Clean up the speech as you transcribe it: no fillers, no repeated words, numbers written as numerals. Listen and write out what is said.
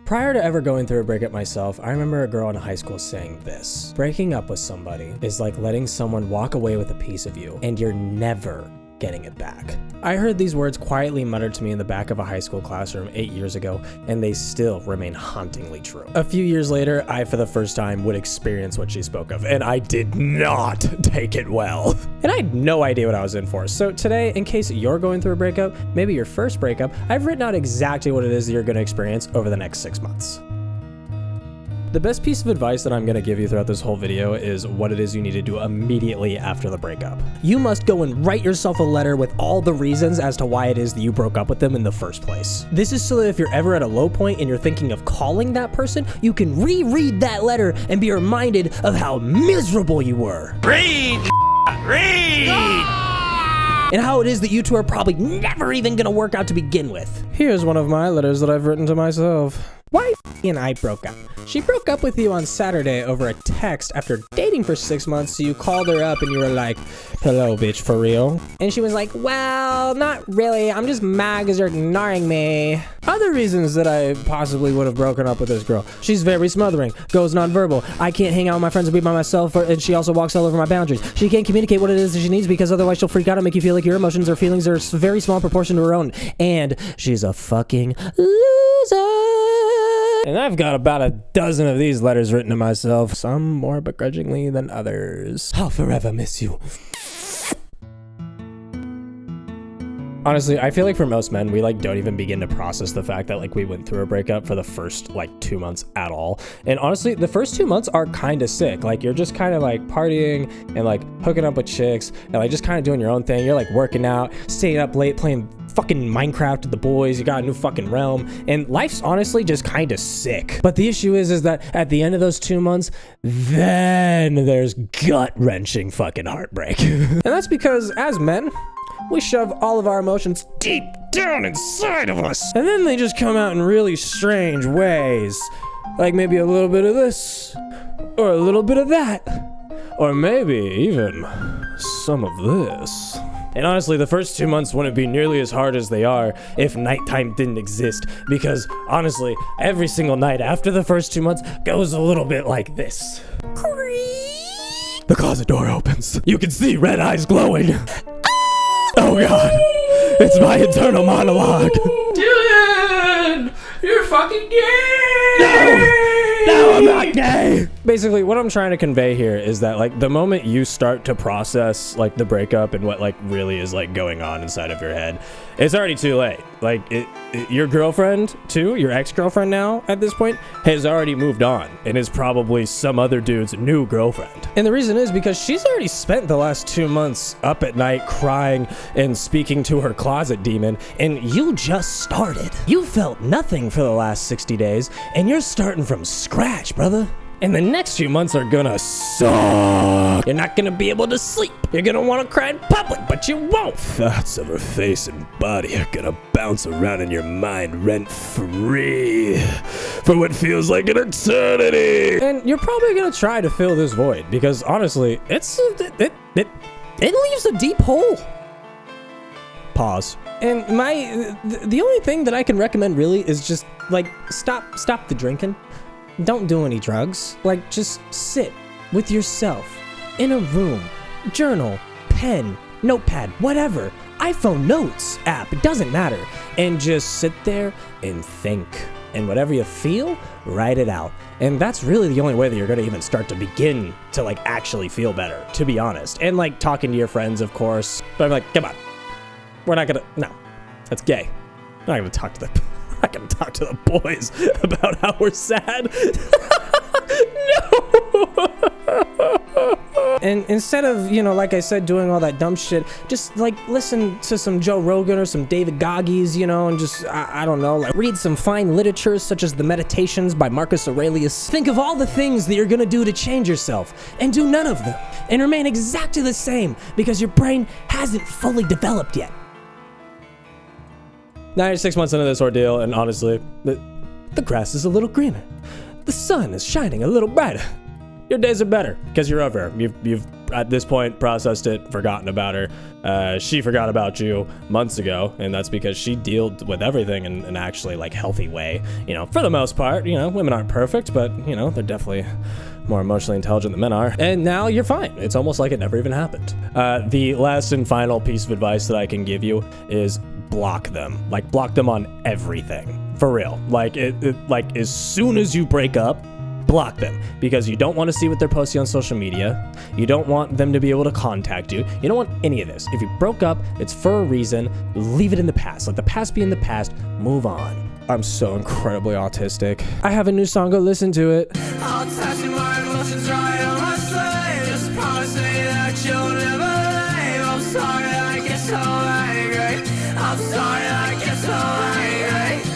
Prior to ever going through a breakup myself, I remember a girl in high school saying this: breaking up with somebody is like letting someone walk away with a piece of you and you're never getting it back. I heard these words quietly muttered to me in the back of a high school classroom 8 years ago, and they still remain hauntingly true. A few years later, I for the first time would experience what she spoke of, and I did not take it well. And I had no idea what I was in for. So today, in case you're going through a breakup, maybe your first breakup, I've written out exactly what it is that you're gonna experience over the next 6 months. The best piece of advice that I'm going to give you throughout this whole video is what it is you need to do immediately after the breakup. You must go and write yourself a letter with all the reasons as to why it is that you broke up with them in the first place. This is so that if you're ever at a low point and you're thinking of calling that person, you can reread that letter and be reminded of how miserable you were. Read! And how it is that you two are probably never even going to work out to begin with. Here's one of my letters that I've written to myself. Why and I broke up. She broke up with you on Saturday over a text after dating for 6 months, so you called her up and you were like, hello, bitch, for real? And she was like, well, not really. I'm just mad because you're ignoring me. Other reasons that I possibly would have broken up with this girl: she's very smothering, goes nonverbal, I can't hang out with my friends and be by myself, and she also walks all over my boundaries. She can't communicate what it is that she needs because otherwise she'll freak out and make you feel like your emotions or feelings are a very small proportion to her own. And she's a fucking loser. And I've got about a dozen of these letters written to myself, some more begrudgingly than others. I'll forever miss you. Honestly, I feel like for most men, we don't even begin to process the fact that we went through a breakup for the first 2 months at all. And honestly, the first 2 months are kind of sick. You're just kind of partying and hooking up with chicks and just kind of doing your own thing. You're working out, staying up late, playing fucking Minecraft with the boys. You got a new fucking realm, and life's honestly just kind of sick. But the issue is that at the end of those 2 months, then there's gut-wrenching fucking heartbreak. And that's because as men, we shove all of our emotions deep down inside of us, and then they just come out in really strange ways. Maybe a little bit of this, or a little bit of that, or maybe even some of this. And honestly, the first 2 months wouldn't be nearly as hard as they are if nighttime didn't exist, because honestly, every single night after the first 2 months goes a little bit like this. The closet door opens. You can see red eyes glowing. Oh god, it's my internal monologue. Dylan, you're fucking gay! No, I'm not gay! Basically, what I'm trying to convey here is that, the moment you start to process, the breakup and what, really is, going on inside of your head, it's already too late. Your girlfriend, too, your ex-girlfriend now, at this point, has already moved on and is probably some other dude's new girlfriend. And the reason is because she's already spent the last 2 months up at night crying and speaking to her closet demon, and you just started. You felt nothing for the last 60 days, and you're starting from scratch, brother. And the next few months are gonna suck. You're not gonna be able to sleep. You're gonna wanna cry in public, but you won't. Thoughts of her face and body are gonna bounce around in your mind rent-free for what feels like an eternity. And you're probably gonna try to fill this void because honestly, it leaves a deep hole. Pause. And the only thing that I can recommend really is just stop the drinking. Don't do any drugs. Just sit with yourself in a room, journal, pen, notepad, whatever, iPhone notes app, it doesn't matter. And just sit there and think. And whatever you feel, write it out. And that's really the only way that you're gonna even start to begin to actually feel better, to be honest. And talking to your friends, of course. But I'm come on. We're not gonna, no, that's gay. I'm not gonna talk to them. I can talk to the boys about how we're sad. No! And instead of, like I said, doing all that dumb shit, just listen to some Joe Rogan or some David Goggins, and just, I don't know, read some fine literature such as the Meditations by Marcus Aurelius. Think of all the things that you're gonna do to change yourself, and do none of them, and remain exactly the same because your brain hasn't fully developed yet. Now you're 6 months into this ordeal, and honestly, the grass is a little greener. The sun is shining a little brighter. Your days are better because you're over her. You've at this point processed it, forgotten about her. She forgot about you months ago, and that's because she dealt with everything in an actually like healthy way. You know, for the most part, you know, women aren't perfect, but you know, they're definitely more emotionally intelligent than men are. And now you're fine. It's almost like it never even happened. The last and final piece of advice that I can give you is block them. Like, block them on everything. For real. Like, like as soon as you break up, block them, because you don't want to see what they're posting on social media. You don't want them to be able to contact you. You don't want any of this. If you broke up, it's for a reason. Leave it in the past. Let the past be in the past. Move on. I'm so incredibly autistic. I have a new song, go listen to it. I'll touch my emotions right on my sleeve. Just promise me that you'll never leave. I'm sorry, I get so angry. I'm sorry.